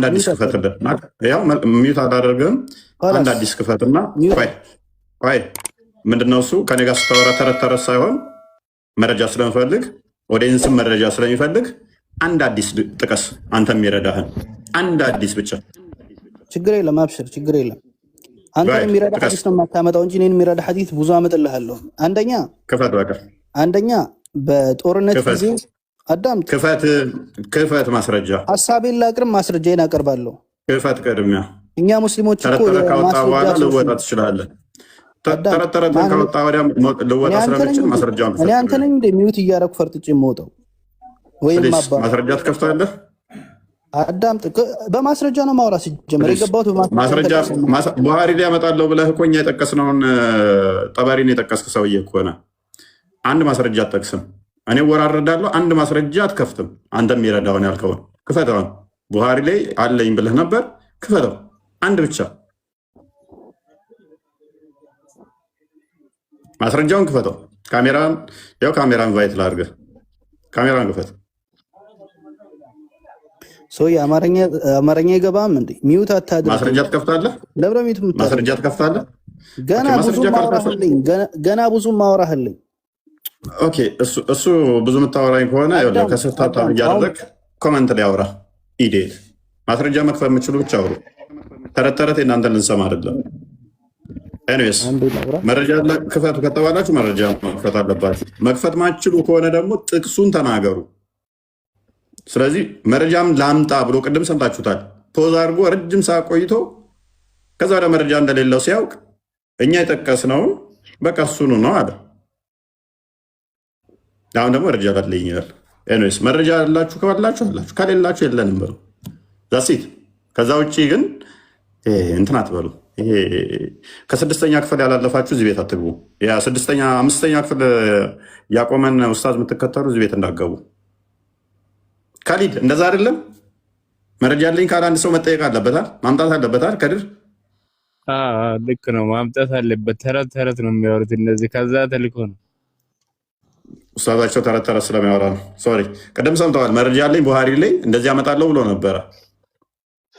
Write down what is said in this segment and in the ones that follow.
አንድ አዲስ ክፈትልና ያው ሚዩት አላደርግም። አንድ አዲስ ክፈትና ቆይ ምንድነው እሱ ከኔ ጋር ስታወራ ተረት ተረት ሳይሆን መረጃ ስለምፈልግ ኦዲየንስም መረጃ ስለሚፈልግ አንድ አዲስ ጥቀስ። አንተ የሚረዳህን አንድ አዲስ ብቻ። ችግር የለም አብሽር፣ ችግር የለም። አንተ የሚረዳ ሐዲስ ነው የማታመጣው እንጂ እኔን የሚረዳ ሐዲስ ብዙ አመጣልሃለሁ። አንደኛ በጦርነት ጊዜ አዳምጥ። ክፈት ማስረጃ። ሐሳቤን ላቅርብ፣ ማስረጃዬን አቀርባለሁ። ክፈት ቅድሚያ። እኛ ሙስሊሞች እኮ ከወጣ በኋላ ልወጣ ትችላለህ። ተረተረን ከወጣ ወዲያ ልወጣ ስለምችል ማስረጃ እኔ አንተ ነኝ እንደ ሚዩት እያደረኩ ፈርጥጬ የምወጣው ወይም ማስረጃ ትከፍታለህ። አዳምጥ። በማስረጃ ነው ማውራት ሲጀመር የገባሁት ማስረጃ። ቡሃሪ ላይ ያመጣለሁ ብለህ እኮ እኛ የጠቀስነውን ጠበሪን የጠቀስክ ሰውዬ እኮ ነህ። አንድ ማስረጃ አትጠቅስም። እኔ ወራረዳለሁ። አንድ ማስረጃ አትከፍትም። አንተ የሚረዳውን ያልከውን ክፈተውን። ቡሃሪ ላይ አለኝ ብለህ ነበር፣ ክፈተው። አንድ ብቻ ማስረጃውን ክፈተው። ካሜራን ቫይት ላድርገህ። ካሜራን ክፈት። አማርኛ ይገባም እንዴ? ሚዩት አታድርግ። ማስረጃ ትከፍታለህ። ማስረጃ ትከፍታለህ። ገና ብዙ ማውራህልኝ። ኦኬ፣ እሱ ብዙ የምታወራኝ ከሆነ ከስርታታ እያደረግ ኮመንት ላይ አውራ። ኢዴት ማስረጃ መክፈት የምችሉ ብቻ አውሩ። ተረት ተረት እናንተን ልንሰማ አይደለም። ኤኒዌይስ መረጃ ክፈቱ ከተባላችሁ መረጃ መክፈት አለባችሁ። መክፈት ማችሉ ከሆነ ደግሞ ጥቅሱን ተናገሩ። ስለዚህ መረጃም ላምጣ ብሎ ቅድም ሰምታችሁታል። ፖዝ አድርጎ ረጅም ሰዓት ቆይቶ ከዛ ወደ መረጃ እንደሌለው ሲያውቅ እኛ የጠቀስነውን በቃ እሱኑ ነው አለ። አሁን ደግሞ መረጃ ላትለኝ ይላል። ኤኒዌይስ መረጃ ያላችሁ ካላችሁ አላችሁ፣ ከሌላችሁ የለንም በሉ። ዛሲት ከዛ ውጭ ግን እንትን አትበሉ። ይሄ ከስድስተኛ ክፍል ያላለፋችሁ እዚህ ቤት አትግቡ። አምስተኛ ክፍል ያቆመን ኡስታዝ የምትከተሉ እዚህ ቤት እንዳገቡ። ካሊድ እንደዛ አይደለም። መረጃ ያለኝ ካለ አንድ ሰው መጠየቅ አለበታል፣ ማምጣት አለበታል። ከድር ልክ ነው፣ ማምጣት አለበት። ተረት ተረት ነው የሚያወሩት እነዚህ። ከዛ ተልኮ ነው ኡስታዛቸው ተረት ተረት ስለሚያወራ ነው። ሶሪ ቅድም ሰምተዋል። መረጃ ያለኝ ቡሃሪ ላይ እንደዚህ ያመጣለሁ ብሎ ነበረ።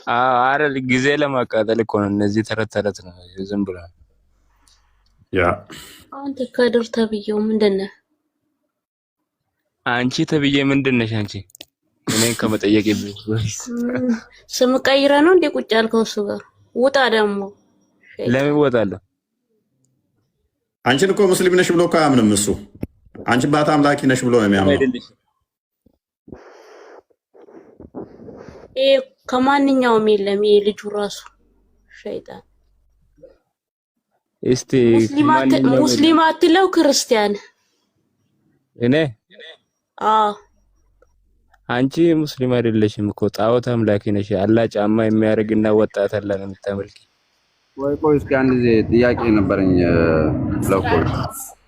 አረ ጊዜ ለማቃጠል እኮ ነው። እነዚህ ተረት ተረት ነው፣ ዝም ብሎ ያ። አንተ ከድር ተብዬው ምንድን ነህ? አንቺ ተብዬ ምንድን ነሽ አንቺ? እኔን ከመጠየቅ ስም ቀይረ ነው እንዴ ቁጭ ያልከው? እሱ ጋር ውጣ ደግሞ። ለምን እወጣለሁ? አንቺን እኮ ሙስሊም ነሽ ብሎ እኮ አያምንም እሱ። አንቺ ባታ አምላኪ ነሽ ብሎ ነው የሚያምነው። ከማንኛውም የለም ይሄ ልጁ ራሱ ሸይጣን። እስቲ ሙስሊም አትለው ክርስቲያን። እኔ አንቺ ሙስሊም አይደለሽም እኮ ጣዖት አምላኪ ነሽ። አላህ ጫማ የሚያደርግና ወጣት አለ ነው የምታመልኪ። ቆይ እስኪ አንድ ጊዜ ጥያቄ ነበረኝ። ለቆይ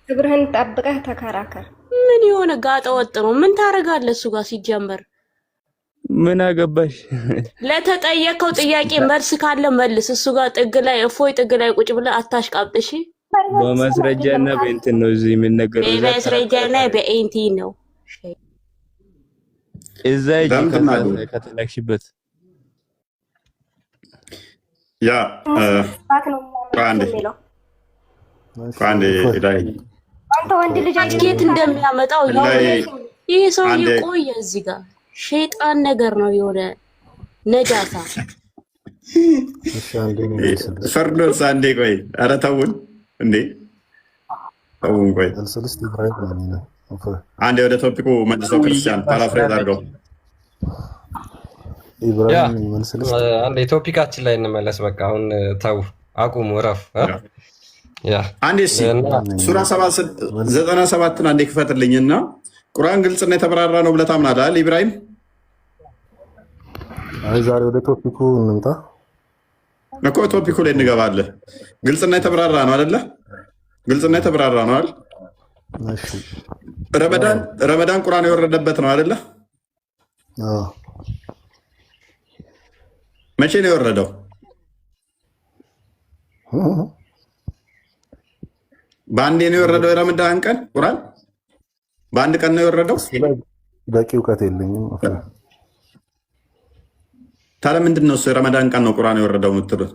ክብርህን ጠብቀህ ተከራከር። ምን የሆነ ጋጠ ወጥ ነው? ምን ታደርጋለህ እሱ ጋር ሲጀመር? ምን አገባሽ? ለተጠየቀው ጥያቄ መልስ ካለ መልስ። እሱ ጋር ጥግ ላይ እፎይ ጥግ ላይ ቁጭ ብለህ አታሽቃብጥሽ። በማስረጃና በእንትን ነው እዚህ የሚነገረው። በማስረጃና በእንትን ነው እዛ ከተላክሽበት ያ አንተ ወንድ ልጅ አትኬት እንደሚያመጣው ይሄ ሰው ይቆየ እዚህ ጋር ሸይጣን ነገር ነው የሆነ ነጃሳ። ፈርዶስ አንዴ ቆይ፣ ኧረ ተውን እንዴ ተውን ቆይ። አንዴ ወደ ቶፒኩ መልሰው ክርስቲያን ፓራፍሬዝ አድርገው። አንዴ ቶፒካችን ላይ እንመለስ። በቃ አሁን ተው፣ አቁሙ፣ እረፍ። አንዴ ሱራ 97 አንዴ ክፈትልኝና ቁርአን ግልጽና የተብራራ ነው ብለህ ታምናለህ አይደል ኢብራሂም? አይ ዛሬ ወደ ቶፒኩ እንምጣ እኮ። ቶፒኩ ላይ እንገባለን። ግልጽና የተብራራ ነው አይደለ? ግልጽና የተብራራ ነው አይደል? እሺ። ረመዳን ቁርአን የወረደበት ነው አይደለ? መቼ ነው የወረደው? በአንዴ ነው የወረደው? የረመዳን ቀን ቁርአን በአንድ ቀን ነው የወረደው? በቂ እውቀት የለኝም። ታዲያ ምንድን ነው እሱ የረመዳን ቀን ነው ቁርአን የወረደው የምትሉት?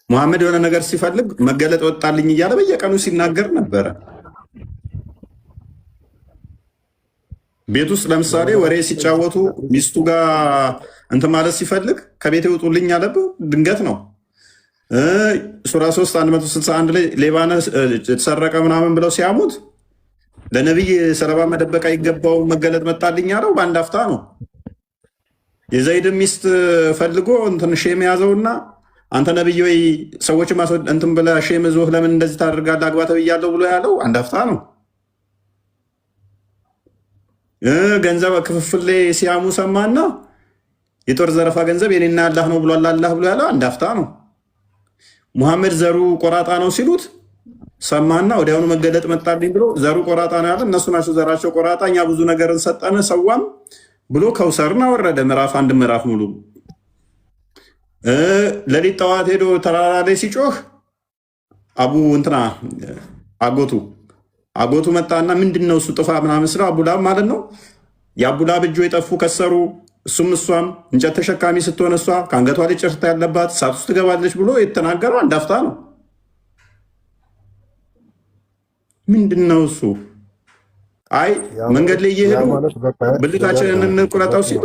ሙሐመድ የሆነ ነገር ሲፈልግ መገለጥ ወጣልኝ እያለ በየቀኑ ሲናገር ነበረ። ቤት ውስጥ ለምሳሌ ወሬ ሲጫወቱ ሚስቱ ጋር እንትን ማለት ሲፈልግ ከቤት ይውጡልኝ ያለብህ ድንገት ነው። ሱራ 3 161 ላይ ሌባነ የተሰረቀ ምናምን ብለው ሲያሙት ለነቢይ ሰለባ መደበቅ አይገባው መገለጥ መጣልኝ ያለው በአንድ አፍታ ነው። የዘይድ ሚስት ፈልጎ እንትን ሼም ያዘውና አንተ ነቢይ ወይ ሰዎች እንትን ብለህ ሼም ዞህ ለምን እንደዚህ ታደርጋለህ አግባ ተብያለሁ ብሎ ያለው አንድ አፍታ ነው። ገንዘብ ክፍፍል ላይ ሲያሙ ሰማና የጦር ዘረፋ ገንዘብ የኔና አላህ ነው ብሏል አላህ ብሎ ያለው አንድ አፍታ ነው። ሙሐመድ ዘሩ ቆራጣ ነው ሲሉት ሰማና ወዲያውኑ መገለጥ መጣልኝ ብሎ ዘሩ ቆራጣ ነው ያለ እነሱ ናቸው ዘራቸው ቆራጣ፣ እኛ ብዙ ነገርን ሰጠነ ሰዋም ብሎ ከውሰርና ወረደ ምዕራፍ 1 ምዕራፍ ሙሉ። ለሊት ጠዋት ሄዶ ተራራ ላይ ሲጮህ አቡ እንትና አጎቱ መጣና ምንድነው እሱ ጥፋ ምናምን ስለው አቡላብ ማለት ነው። የአቡላብ እጆ የጠፉ ከሰሩ እሱም እሷም እንጨት ተሸካሚ ስትሆን እሷ ከአንገቷ ላይ ጭርታ ያለባት እሳት ውስጥ ትገባለች ብሎ የተናገረው አንድ አፍታ ነው። ምንድነው እሱ? አይ መንገድ ላይ እየሄዱ ብልታችንን እንቁረጠው ሲሉ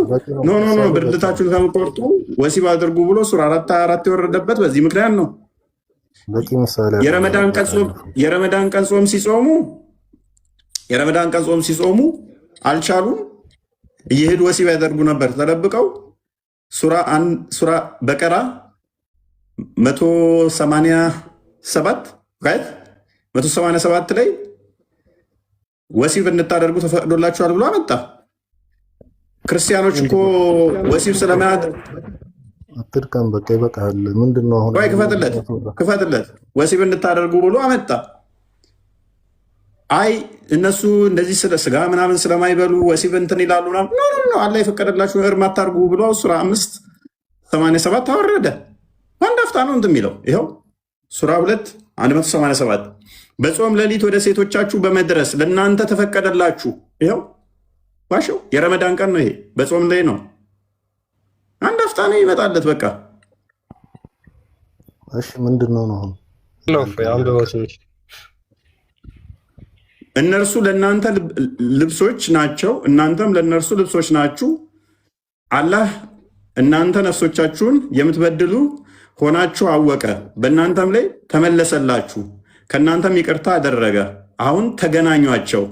ኖ ብልታችሁን ከምቆርጡ ወሲብ አድርጉ ብሎ ሱራ 4 የወረደበት በዚህ ምክንያት ነው። የረመዳን ቀን ጾም ሲጾሙ አልቻሉም። እየሄዱ ወሲብ ያደርጉ ነበር ተደብቀው። ሱራ በቀራ 187 ላይ ወሲብ እንታደርጉ ተፈቅዶላችኋል ብሎ አመጣ። ክርስቲያኖች እኮ ወሲብ ስለማያድ አትድቀም በቃ ይበቃል። ምንድነው አሁን? ቆይ ክፈትለት ወሲብ እንታደርጉ ብሎ አመጣ። አይ እነሱ እንደዚህ ስጋ ምናምን ስለማይበሉ ወሲብ እንትን ይላሉ ምናምን ኖ አላህ የፈቀደላችሁ እርም አታርጉ ብሎ ሱራ 587 አወረደ። አንድ አፍታ ነው እንትን የሚለው ይኸው ሱራ 2 187 በጾም ሌሊት ወደ ሴቶቻችሁ በመድረስ ለእናንተ ተፈቀደላችሁ። ይኸው ዋሸው የረመዳን ቀን ነው ይሄ በጾም ላይ ነው። አንድ አፍታ ነው ይመጣለት በቃ። እሺ ምንድነው ነው አሁን? እነርሱ ለእናንተ ልብሶች ናቸው፣ እናንተም ለእነርሱ ልብሶች ናችሁ። አላህ እናንተ ነፍሶቻችሁን የምትበድሉ ሆናችሁ አወቀ፣ በእናንተም ላይ ተመለሰላችሁ፣ ከእናንተም ይቅርታ አደረገ። አሁን ተገናኟቸው።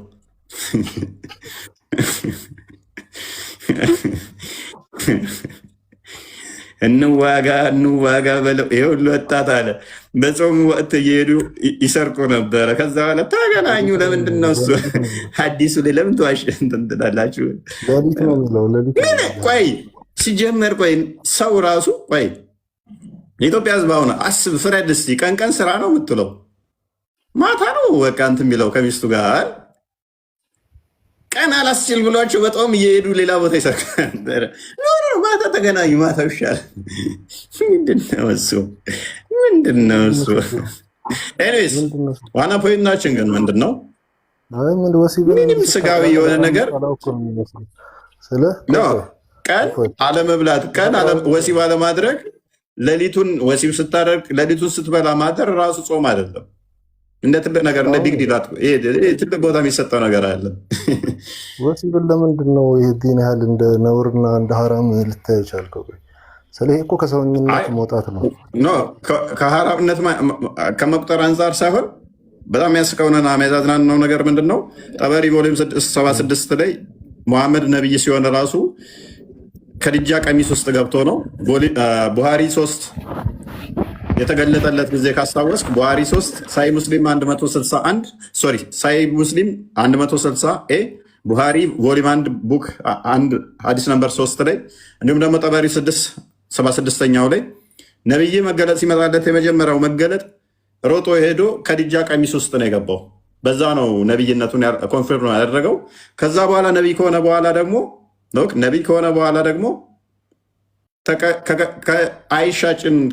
እንዋጋ በለው። ይሄ ሁሉ ወጣት አለ በጾም ወቅት እየሄዱ ይሰርቁ ነበረ። ከዛ በኋላ ተገናኙ። ለምንድን ነው እሱ ሐዲሱ ላይ ለምን ተዋሽ እንትላላችሁ? ቆይ ሲጀመር ቆይ ሰው ራሱ ቆይ የኢትዮጵያ ሕዝብ አሁን አስብ፣ ፍረድ እስኪ። ቀን ስራ ነው የምትለው፣ ማታ ነው በቃ እንትን የሚለው ከሚስቱ ጋር። ቀን አላስችል ብሏቸው በጣም እየሄዱ ሌላ ቦታ ይሰርቅ ነበረ። ማታ ተገናኙ፣ ማታ ይሻላል። ምንድነው እሱ? ኤኒዌይስ ዋና ፖይንታችን ግን ምንድን ነው? ምንም ስጋዊ የሆነ ነገር ቀን አለመብላት፣ ቀን ወሲብ አለማድረግ፣ ሌሊቱን ወሲብ ስታደርግ ሌሊቱን ስትበላ ማደር ራሱ ጾም አይደለም። እንደ ትልቅ ነገር እንደ ቢግ ዲል ትልቅ ቦታ የሚሰጠው ነገር አለ። ወሲብን ለምንድን ነው ይህን ያህል እንደ ነውርና እንደ ሐራም ልታይ ቻልከው? ስለዚህ እኮ ከሰውኝነት መውጣት ነው። ከሐራምነት ከመቁጠር አንጻር ሳይሆን በጣም የሚያስቀውንና የሚያዛዝናነው ነገር ምንድን ነው? ጠበሪ ቮሊዩም 76 ላይ ሙሐመድ ነቢይ ሲሆን ራሱ ከድጃ ቀሚስ ውስጥ ገብቶ ነው። ቡሃሪ 3 የተገለጠለት ጊዜ ካስታወስክ ቡሃሪ 3 ሳይ ሙስሊም 161 ሶሪ ሳይ ሙስሊም 160 ቡሃሪ ቮሊም 1 ቡክ 1 ሀዲስ ነምበር 3 ላይ እንዲሁም ደግሞ ጠበሪ 76ኛው ላይ ነቢይ መገለጥ ሲመጣለት የመጀመሪያው መገለጥ ሮጦ ሄዶ ከድጃ ቀሚስ ውስጥ ነው የገባው። በዛ ነው ነቢይነቱን ኮንፊርም ያደረገው። ከዛ በኋላ ነቢይ ከሆነ በኋላ ደግሞ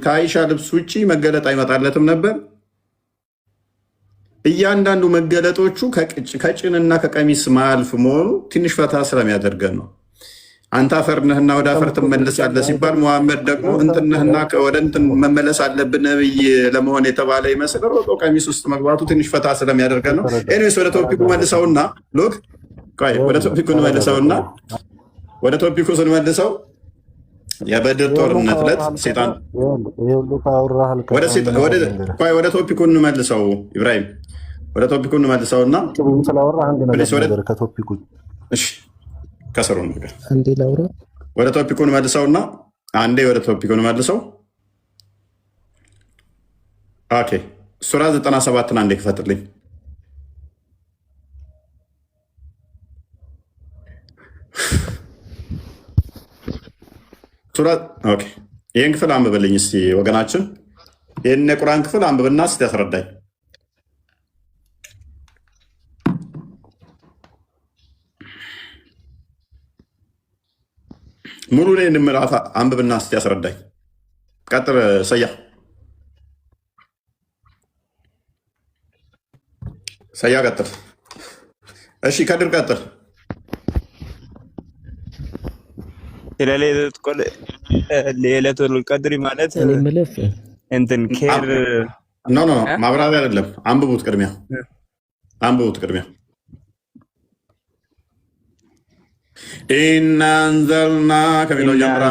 ከአይሻ ልብስ ውጭ መገለጥ አይመጣለትም ነበር። እያንዳንዱ መገለጦቹ ከጭንና ከቀሚስ ማያልፍ መሆኑ ትንሽ ፈታ ስለሚያደርገን ነው። አንተ አፈር ነህና ወደ አፈር ትመለሳለህ ሲባል ሙሐመድ ደግሞ እንትን ነህና ወደ እንትን መመለስ አለብህ ነብይ ለመሆን የተባለ ይመስል ሮጦ ቀሚስ ውስጥ መግባቱ ትንሽ ፈታ ስለሚያደርገን ነው። ኤኒዌይስ ወደ ቶፒኩ መልሰውና ሎክ ቆይ ወደ ቶፒኩ እንመልሰውና ወደ ቶፒኩ ስንመልሰው የበድር ጦርነት ዕለት ሴጣን ወደ ቶፒኩ እንመልሰው ኢብራሂም ወደ ቶፒኩ እንመልሰውና እሺ ከሰሩ ነገር አንዴ ላውራ ወደ ቶፒኩ እንመልሰውና አንዴ ወደ ቶፒኩ እንመልሰው። ኦኬ ሱራ 97ን አንዴ ክፈትልኝ። ሱራ ኦኬ ይሄን ክፍል አንብብልኝ እስቲ ወገናችን። ይሄን የቁርአን ክፍል አንብብና እስቲ ያስረዳኝ። ሙሉ ላይ ምዕራፍ አንብብና እስቲ ያስረዳኝ። ቀጥል ሰያ ቀጥል። እሺ ከድር ቀጥል። ሌለቱል ቀድር ማለት እንትን ኬር ኖ ማብራሪያ አይደለም። አንብቡት ቅድሚያ ኢና አንዘልና ከሚለው ጀምራ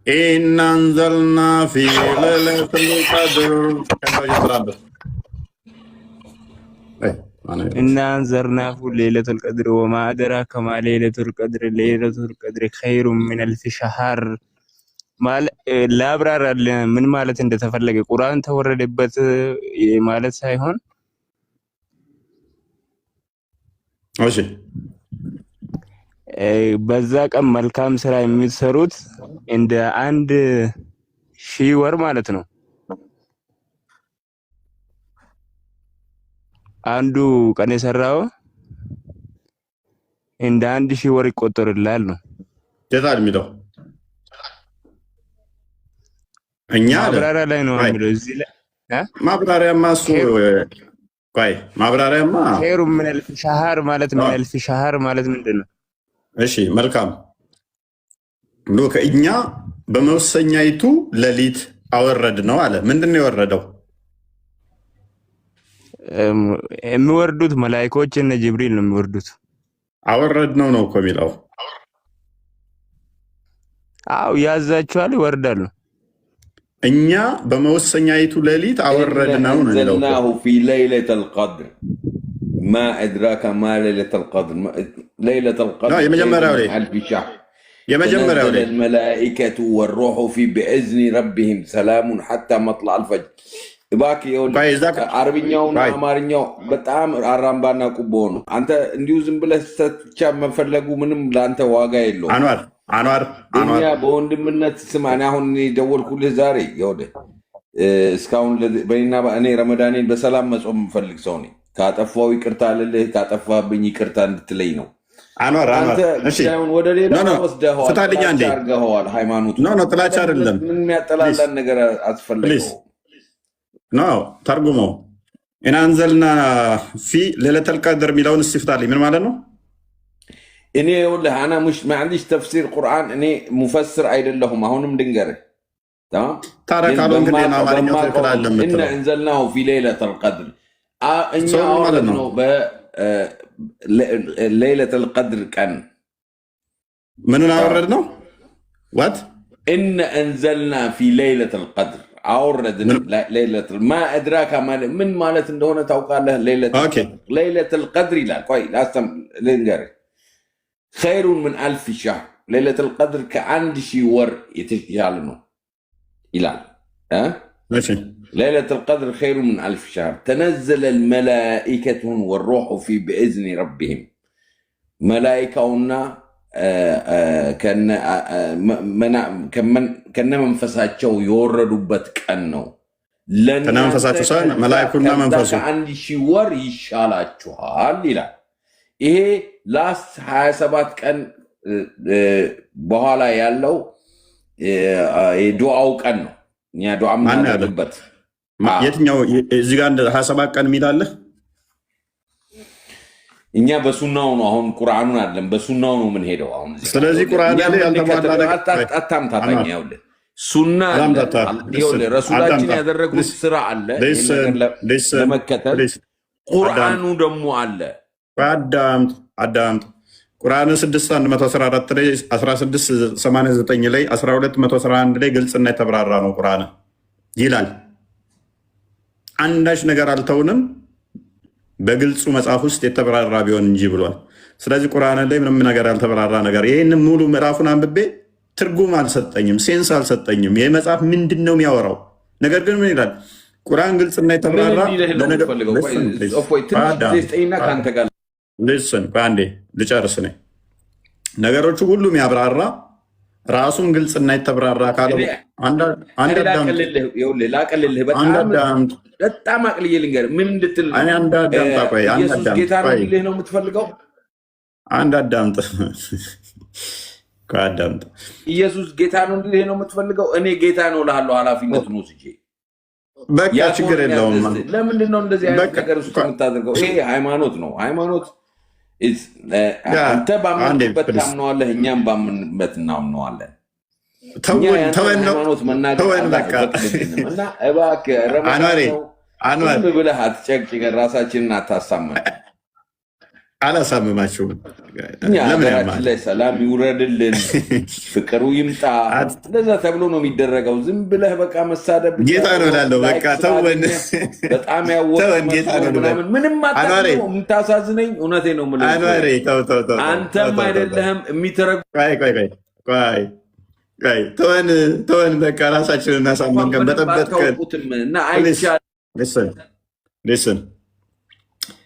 ኢና አንዘልና ፊ ሌለቱል ቀድር ኢና አንዘርናሁ ሌለቱል ቀድር ወማ አድራከ ማ ሌለቱል ቀድር ሌለቱል ቀድር ኸይሩን ሚን አልፍ ሸህር ላብራራል ምን ማለት እንደተፈለገ ቁርአን ተወረደበት ማለት ሳይሆን እሺ በዛ ቀን መልካም ስራ የሚሰሩት እንደ 1000 ወር ማለት ነው። አንዱ ቀን የሰራው እንደ 1000 ወር ይቆጠርላል ነው የታል የሚለው እኛ ማብራሪያ ላይ ነው የሚለው እዚህ ላይ ማብራሪያማ እሱ ቆይ ማብራሪያማ ኸይሩ ምን አልፍ ሸህር ማለት ምን አልፍ ሸህር ማለት ምንድነው? እሺ መልካም ሎክ እኛ በመወሰኛይቱ ሌሊት አወረድ ነው አለ። ምንድነው የወረደው? የሚወርዱት መላእክቶች እና ጅብሪል ነው የሚወርዱት። አወረድ ነው እኮ የሚለው። አው ያዛቸዋል ይወርዳሉ። እኛ በመወሰኛይቱ ሌሊት አወረድ ነው ነው የሚለው። ዘልናሁ ፊ ለይለቱል ቀድር ማ አድራከ ማ ለይለቱል ቀድር ለይለቱል ቀድር የመጀመሪያው ላይ የመጀመሪያው ላይ الملائكة والروح في بإذن ربهم سلام حتى مطلع الفجر እባክ አረብኛውና አማርኛው በጣም አራምባና ቁቦ ነው። አንተ እንዲሁ ዝም ብለህ ብቻ መፈለጉ ምንም ለአንተ ዋጋ የለውም። አንዋር እኛ በወንድምነት ስማኝ። አሁን ደወልኩልህ ዛሬ ይወደ እስካሁን በእኔና እኔ ረመዳኔን በሰላም መጾም የምፈልግ ሰው ነኝ። ካጠፋው ይቅርታ ልልህ ካጠፋብኝ ይቅርታ እንድትለይ ነው። አንተ ብቻውን ወደ ሌላ ወስደኸዋል፣ አድርገኸዋል። ሃይማኖቱ ጥላቻ አይደለም። ምን የሚያጠላላን ነገር አስፈልገው ነው ተርጉሞ ኢና አንዘልና ፊ ሌለቱል ቀድር የሚለውን እስፍታልኝ ምን ማለት ነው? እኔ ወላሂ انا مش ما عنديش تفسير قرآن እኔ ሙፈስር አይደለሁም። አሁንም ድንገርህ تمام ታዲያ ካልሆንክ ግን አማርኛው ትክክል አይደለም። እና انزلناه في ليلة القدر እኛ ማለት ነው በሌለቱል ቀድር ቀን ምንን አወረድ ነው? ዋት ان انزلنا في ليلة القدر አውረድ ለይለቱል ማ አድራካ ማለት ምን ማለት እንደሆነ ታውቃለህ? ለይለቱል ቀድር ይላል። ቆይ ላስተም ልንገርህ ኸይሩን ምን አልፍ ሸህር ለይለቱል ቀድር ከ1000 ወር የተሻለ ነው ይላል። ለይለቱል ቀድር ኸይሩን ምን አልፍ ሸህር ተነዘለ الملائكة والروح في بإذن ربهم መላኢካውና ከነ መንፈሳቸው የወረዱበት ቀን ነው። ለነመንፈሳቸው ሳይሆን መላእክቱና መንፈሱ 1000 ወር ይሻላችኋል ይላል። ይሄ ላስት 27 ቀን በኋላ ያለው የዱዓው ቀን ነው። እኛ ዱዓ የምናደርግበት የትኛው እዚህ ጋር 27 ቀን የሚል አለ? እኛ በሱናው ነው አሁን ቁርአኑን አይደለም በሱናው ነው ምን ሄደው አሁን ስለዚህ ቁርአን ላይ ያልተሟላ ነገር አታምታታኝ ያውልህ ሱና ይኸውልህ ረሱላችን ያደረጉት ስራ አለ ለመከተል ቁርአኑ ደግሞ አለ አዳምጥ ቁርአን 6114 ላይ 1689 ላይ 1211 ላይ ግልጽና የተብራራ ነው ቁርአን ይላል አንዳች ነገር አልተውንም በግልጹ መጽሐፍ ውስጥ የተብራራ ቢሆን እንጂ ብሏል ስለዚህ ቁርአን ላይ ምንም ነገር ያልተብራራ ነገር ይሄን ሙሉ ምዕራፉን አንብቤ ትርጉም አልሰጠኝም ሴንስ አልሰጠኝም ይሄ መጽሐፍ ምንድነው የሚያወራው ነገር ግን ምን ይላል ቁርአን ግልጽና የተብራራ ለነገር ልስን ባንዴ ልጨርስ ነኝ ነገሮቹ ሁሉም ያብራራ ራሱን ግልጽና የተብራራ ካለው አንድ ላቀልልህ በጣም አቅልዬ ልንገርህ ምን እንድትል ኢየሱስ ጌታ ነው እንዲልህ ነው የምትፈልገው አንድ አዳምጥ ኢየሱስ ጌታ ነው እንዲልህ ነው የምትፈልገው እኔ ጌታ ነው እልሃለሁ ኃላፊነቱን ወስጄ በቃ ችግር የለውም ለምንድን ነው እንደዚህ አይነት ነገር ውስጥ የምታደርገው ይሄ ሃይማኖት ነው ሃይማኖት አንተ ባመንበት ታምነዋለህ እኛም ባመንበት እናምነዋለን ሃይማኖት መናገር እና እባክህ ረመዳን ብለህ አትጨቅጭቀን ራሳችንን አታሳመን አላሳምማችሁም ሀገራችን ላይ ሰላም ይውረድልን ፍቅሩ ይምጣ እንደዛ ተብሎ ነው የሚደረገው ዝም ብለህ በቃ መሳደብ ጌታ ነው እላለሁ በቃ ተወን በጣም ያወቅምናምን ምንም አታውቅም የምታሳዝነኝ እውነቴን ነው የምልህ አንተም አይደለህም የሚተረጉ ተወን በቃ ራሳችንን እናሳመንከን በጠበጥከን እና አይቻልም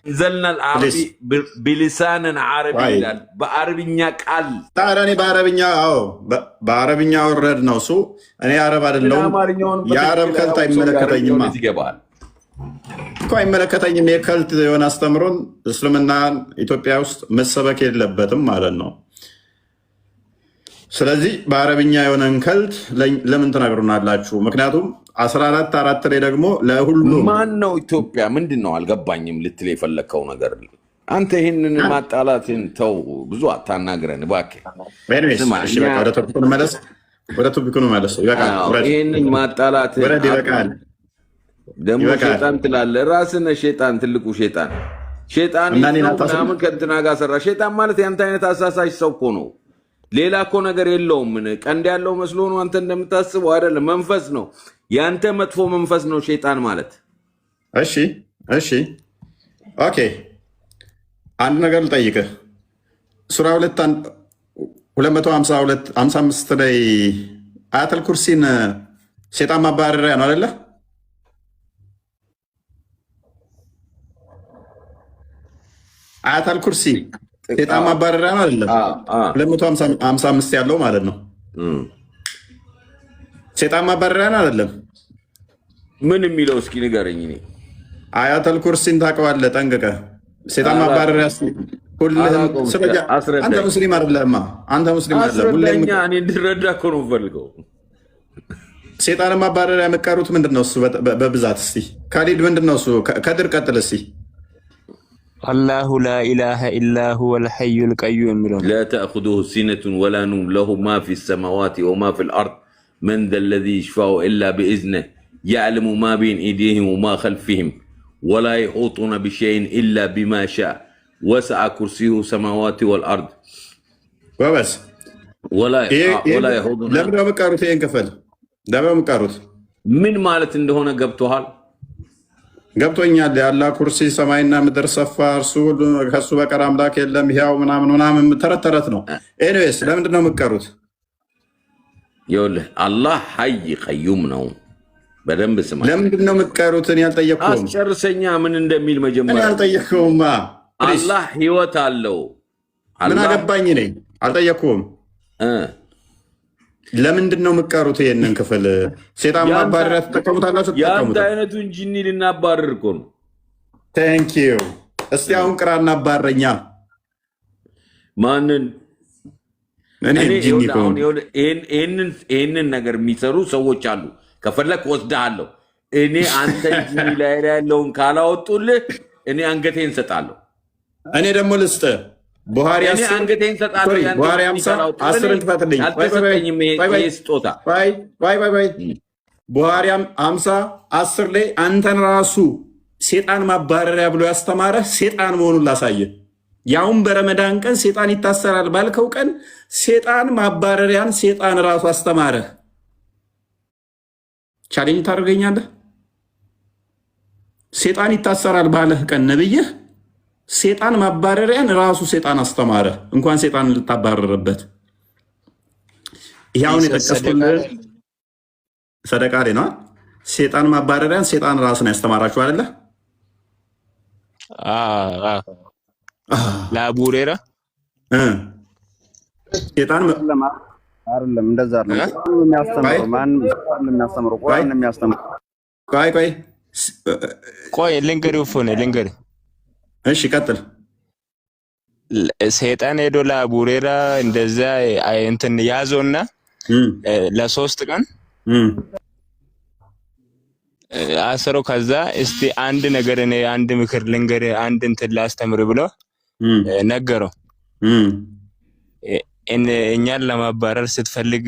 نزلنا العربي بلسان عربي بعربيኛ ቃል ታራኔ በአረብኛ ወረድ ነው እሱ እኔ አረብ አይደለሁም የአረብ ከልት አይመለከተኝም እኮ አይመለከተኝም የከልት የሆነ አስተምሮን እስልምና ኢትዮጵያ ውስጥ መሰበክ የለበትም ማለት ነው ስለዚህ በአረብኛ የሆነን ከልት ለምን ትነግሩናላችሁ ምክንያቱም 14 ላይ ደግሞ ለሁሉ ማን ነው ኢትዮጵያ ምንድነው አልገባኝም ልትል የፈለከው ነገር አንተ ይሄንን ማጣላትን ተው ብዙ አታናግረን እባክህ ወደ ቶፒኩ መለስ ይሄንን ማጣላት ደግሞ ሸይጣን ትላለህ ራስህ ሸይጣን ትልቁ ሸይጣን ምናምን ከእንትና ጋር ሰራ ሸይጣን ማለት ያንተ አይነት አሳሳሽ ሰው እኮ ነው ሌላ እኮ ነገር የለውም ቀንድ ያለው መስሎ ነው አንተ እንደምታስበው አይደለም መንፈስ ነው ያንተ መጥፎ መንፈስ ነው ሸይጣን ማለት እሺ ኦኬ አንድ ነገር ልጠይቅህ ሱራ 252 ላይ አያተል ኩርሲን ሸይጣን ማባረሪያ ነው አይደለ አያተል ኩርሲ ሸይጣን ማባረሪያ ነው አይደለም 255 ያለው ማለት ነው ሸይጣን ማባረሪያ ነው አይደለም ምን የሚለው እስኪ ንገረኝ እኔ አያተል ኩርሲን ታውቀዋለህ ጠንቅቀህ ሸይጣን ማባረሪያ አንተ ሙስሊም አይደለህማ አንተ ሙስሊም አይደለህ እኔ እንድረዳ እኮ ነው የምፈልገው ሸይጣን ማባረሪያ የምትቀሩት ምንድነው እሱ በብዛት እስቲ ካሊድ ምንድነው እሱ ከድር ቀጥል እስቲ الله لا إله إلا هو الحي القيوم لا تأخذه سنة ولا نوم له ما في السماوات وما في الأرض من ذا الذي يشفع إلا بإذنه يعلم ما بين أيديهم وما خلفهم ولا يحيطون بشيء إلا بما شاء وسع كرسيه السماوات والأرض وبس ولا يحوطون لم يمكروت ينكفل لم يمكروت من مالت እንደሆነ ገብቶሃል ገብቶኛል ያላ ኩርሲ ሰማይና ምድር ሰፋ እርሱ ከሱ በቀር አምላክ የለም ይያው ምናምን ተረት ነው ኤኒዌይስ ለምንድን ነው የምትቀሩት ይኸውልህ አላህ ሐይ ቀዩም ነው በደንብ ስማ ለምንድን ነው የምትቀሩት እኔ አልጠየቅኩም አስጨርሰኛ ምን እንደሚል መጀመሪያ እኔ አልጠየቅኩማ አላህ ህይወት አለው ምን አገባኝ ነኝ አልጠየቅኩም ለምንድን ነው የምትቀሩት ይሄንን ክፍል ሸይጣን ማባረሪያ ተጠቀሙታላችሁ ያንተ አይነቱን ጂኒ ልናባረር እኮ ነው ቴንክ ዩ እስቲ አሁን ቅራና አባረኛ ማንን እኔ ይሄንን ነገር የሚሰሩ ሰዎች አሉ ከፈለክ ወስደሃለሁ እኔ አንተ ጂኒ ላይ ያለውን ካላወጡልህ እኔ አንገቴን ሰጣለሁ እኔ ደግሞ ልስጥ ቡሃሪ እኔ አንገቴን ሰጣለሁ። ቡሃሪ 50 10 ትፈትልኝ። አልተሰጠኝም ይሄ ስጦታ። ባይ ቡሃሪ 50 10 ላይ አንተን ራሱ ሴጣን ማባረሪያ ብሎ ያስተማረህ ሴጣን መሆኑን ላሳየ። ያውም በረመዳን ቀን ሴጣን ይታሰራል ባልከው ቀን ሴጣን ማባረሪያን ሴጣን ራሱ አስተማረህ። ቻሌንጅ ታደርገኛለህ? ሴጣን ይታሰራል ባለህ ቀን ነብይህ ሴጣን ማባረሪያን ራሱ ሴጣን አስተማረ። እንኳን ሴጣን ልታባረርበት። ይሄውን የጠቀስኩልህ ሰደቃ ላይ ነው። ሴጣን ማባረሪያን ሴጣን ራሱን ያስተማራችሁ አይደለ? ለአቡሬራ ሴጣን አይደለም፣ እንደዛ አይደለም የሚያስተምረው። ማንም የሚያስተምረው ቁርአን ነው የሚያስተምረው። ቆይ ልንገርህ እፎ ነው ልንገርህ። እሺ ቀጥል። ሰይጣን ሄዶ ለአቡሬራ እንደዛ እንትን ያዘውና ለሶስት ቀን አስሮ ከዛ እስቲ አንድ ነገር እኔ አንድ ምክር ልንገርህ አንድ እንትን ላስተምር ብሎ ነገረው። እኛን ለማባረር ስትፈልግ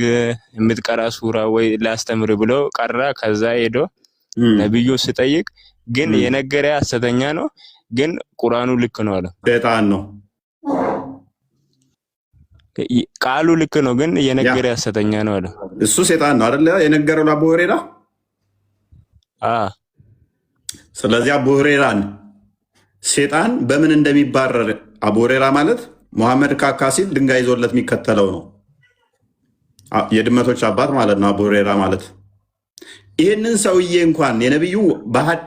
የምትቀራ ሱራ ወይ ላስተምር ብሎ ቀራ። ከዛ ሄዶ ነብዩ ሲጠይቅ ግን የነገረ ሐሰተኛ ነው ግን ቁርአኑ ልክ ነው አለ። ሴጣን ነው ቃሉ ልክ ነው ግን የነገረ ሐሰተኛ ነው አለ። እሱ ሴጣን ነው አይደለ የነገረው ለአቡ ሁረይራ። ስለዚህ አቡ ሁረይራን ሴጣን በምን እንደሚባረር አቡ ሁረይራ ማለት ሙሐመድ ካካ ሲል ድንጋይ ይዞለት የሚከተለው ነው። የድመቶች አባት ማለት ነው አቡ ሁረይራ ማለት። ይህንን ሰውዬ እንኳን የነብዩ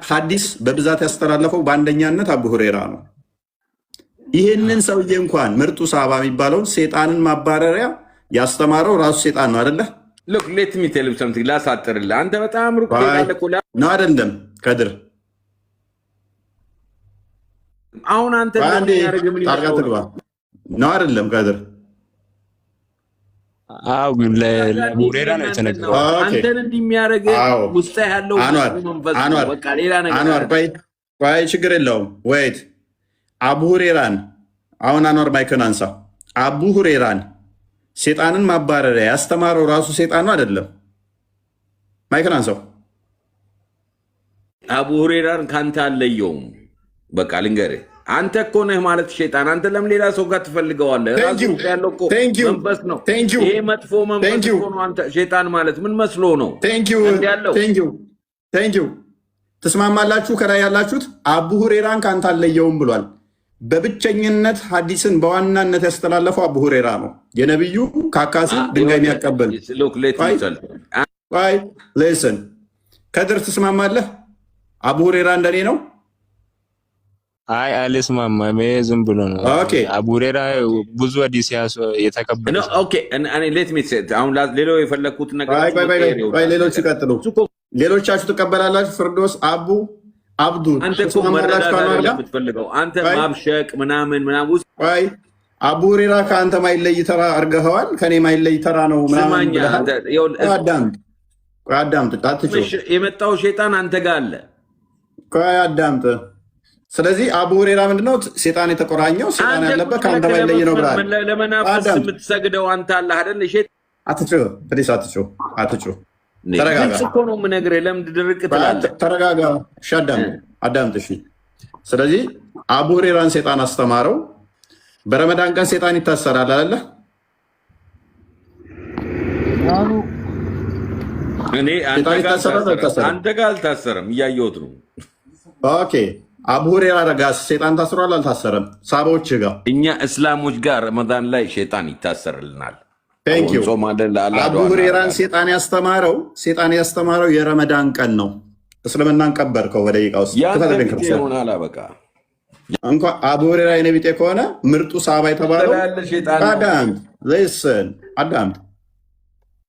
ሐዲስ በብዛት ያስተላለፈው በአንደኛነት አቡ ሁረይራ ነው። ይህንን ሰውዬ እንኳን ምርጡ ሰሃባ የሚባለውን ሴጣንን ማባረሪያ ያስተማረው ራሱ ሴጣን ነው አይደለ? ሉክ ሌት ሚ ቴል ዩ ሰምቲንግ ላሳጥርልህ። አንተ በጣም ሩቅ ነው አይደለም? ከድር አሁን አንተ ያረግ ምን ይላል ነው አይደለም? ከድር ግን ለቡሬራ ነው የተነገረው። አንተን እንደሚያረግ ውስጥ ያለው መንፈስ በቃ ሌላ ነገር አንዋር ቆይ ችግር የለውም። ወይት አቡ ሁረይራን አሁን አንዋር ማይክን አንሳ። አቡ ሁረይራን ሴጣንን ማባረሪያ ያስተማረው ራሱ ሴጣን ነው አይደለም? ማይክን አንሳው። አቡ ሁረይራን ካንተ አለየውም። በቃ ልንገርህ አንተ እኮ ነህ ማለት ሸይጣን። አንተ ለምን ሌላ ሰው ጋር ትፈልገዋለህ? ራሱ ያለው እኮ መንፈስ ነው። ይሄ መጥፎ መንፈስ ነው። አንተ ሸይጣን ማለት ምን መስሎ ነው? ቴንኪው ትስማማላችሁ? ከላይ ያላችሁት አቡ ሁረይራን ካንተ አለየውም ብሏል። በብቸኝነት ሐዲስን በዋናነት ያስተላለፈው አቡ ሁረይራ ነው። የነብዩ ካካሲ ድንጋይ የሚያቀበል ሌስን ከድር ትስማማለህ? አቡ ሁረይራ እንደኔ ነው? አይ አልስማማም። ዝም ብሎ ነው። አቡ ሁረይራ ብዙ ሐዲስ የተቀበለ ነው። ኦኬ እኔ ሌት ሚ ሴት አሁን ሌላው የፈለኩት ነገር ሌሎች ይቀጥሉ። ሌሎቻችሁ ትቀበላላችሁ? ፍርዶስ አብዱ አንተ እኮ መረዳት የምትፈልገው አንተ ማብሸቅ ምናምን ውስጥ አቡ ሁረይራ ከአንተ ማይለይ ተራ አድርገኸዋል። ከኔ ማይለይ ተራ ነው ምናምን አዳምጥ። የመጣው ሸይጣን አንተ ጋር አለ። አዳምጥ። ስለዚህ አቡ ሁረይራ ምንድነው ሴጣን የተቆራኘው ሴጣን ያለበት ከአንተ ማይለይ ነው ብለሃል። ለመናፍስ የምትሰግደው አንተ አለ አይደል? አትጩህ ተረጋጋ እኮ ነው የምነግርህ። ለምን ድርቅ ትላለህ? ተረጋጋ። እሺ አዳምጥ። እሺ ስለዚህ አቡ ሁረይራን ሴጣን አስተማረው። በረመዳን ቀን ሴጣን ይታሰራል አይደለ? እኔ አንተ ጋር አልታሰረም፣ እያየሁት ነው። ኦኬ አቡ ሁረይራ ጋር ሴጣን ታስሯል አልታሰረም? ሳቦች ጋር እኛ እስላሞች ጋር ረመዳን ላይ ሴጣን ይታሰርልናል። አቡ ሁረይራን ሴጣን ያስተማረው የረመዳን ቀን ነው። እስልምናን ቀበርከው በደቂቃ ውስጥ እንኳን አቡ ሁረይራ የኔ ቢጤ ከሆነ ምርጡ ሰሃባ የተባለው አዳምጥ።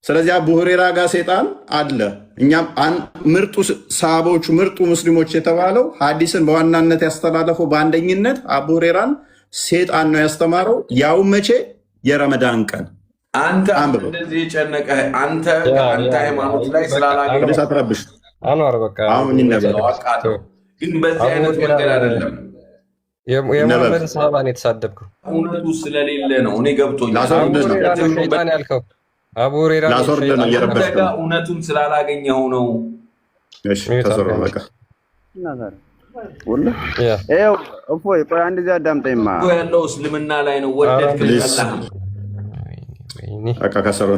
ስለዚህ አቡ ሁረይራ ጋር ሴጣን አለ። እኛም ምርጡ ሰሃቦቹ ምርጡ ሙስሊሞች የተባለው ሐዲስን በዋናነት ያስተላለፈው በአንደኝነት አቡ ሁረይራን ሴጣን ነው ያስተማረው። ያው መቼ? የረመዳን ቀን። አንተ እንደዚህ የጨነቀህ አንተ ሃይማኖት ላይ ስላላገኘህ አንዋር በቃ አሁን ይነበረው ግን በዚህ አይነት መንገድ አይደለም። የሙሐመድን ሰሃባን የተሳደብከው እውነቱ ስለሌለ ነው። እኔ ገብቶኛል። ሸይጣን ያልከው አቡ ሁረይራ እውነቱን ስላላገኘው ነው። እሺ ተሰራ በቃ እፎይ ቆይ አንድ ጊዜ አዳምጠኝማ። ያለው እስልምና ላይ ነው። ወደድክ በቃ ከሰሩ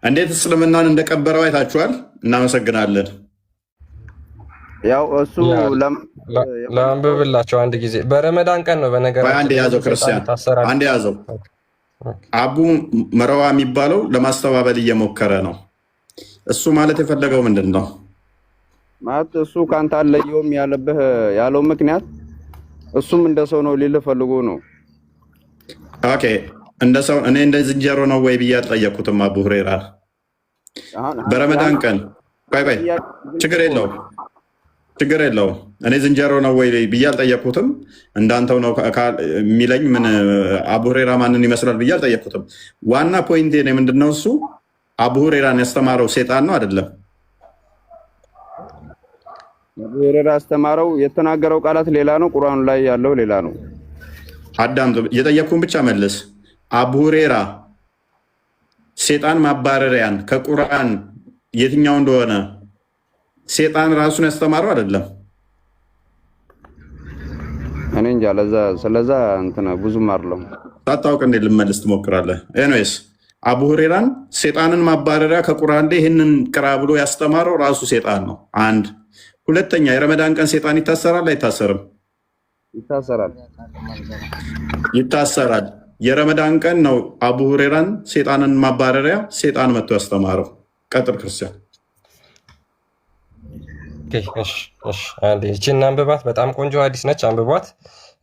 እንዴት እስልምናን እንደቀበረው አይታችኋል። እናመሰግናለን። ያው እሱ ለአንብብላቸው አንድ ጊዜ በረመዳን ቀን ነው። በነገራችን አንድ ያዘው ክርስቲያን አንድ ያዘው አቡ መረዋ የሚባለው ለማስተባበል እየሞከረ ነው። እሱ ማለት የፈለገው ምንድን ነው? ማለት እሱ ካንተ አለየውም ያለው ምክንያት እሱም እንደ ሰው ነው ሊል ፈልጎ ነው። ኦኬ እንደ ሰው እኔ እንደ ዝንጀሮ ነው ወይ ብዬ አልጠየቅኩትም። አቡ ሁረይራ በረመዳን ቀን ቆይ ችግር የለውም እኔ ዝንጀሮ ነው ወይ ብዬ አልጠየቅኩትም። እንዳንተው ነው የሚለኝ ምን አቡ ሁረይራ ማንን ይመስላል ብዬ አልጠየቅኩትም። ዋና ፖይንቴ ነው ምንድነው እሱ አቡ ሁረይራን ያስተማረው ሴጣን ነው አይደለም? አቡ ሁረይራ ያስተማረው የተናገረው ቃላት ሌላ ነው፣ ቁርአኑ ላይ ያለው ሌላ ነው። አዳም የጠየቅኩን ብቻ መልስ። አቡ ሁረይራ ሴጣን ማባረሪያን ከቁርአን የትኛው እንደሆነ ሴጣን ራሱን ያስተማረው አይደለም? እኔ እንጃ ስለዛ እንትና ብዙም አይደለም። ሳታውቅ እንዴ ልመልስ ትሞክራለህ? ኤኒዌይስ አቡ ሁረይራን ሴጣንን ማባረሪያ ከቁርአን ላይ ይህንን ቅራ ብሎ ያስተማረው ራሱ ሴጣን ነው። አንድ ሁለተኛ የረመዳን ቀን ሴጣን ይታሰራል አይታሰርም? ይታሰራል። የረመዳን ቀን ነው አቡ ሁረይራን ሴጣንን ማባረሪያ ሴጣን መጥቶ ያስተማረው። ቀጥል ክርስቲያን። ይህችን አንብባት። በጣም ቆንጆ ሀዲስ ነች፣ አንብቧት።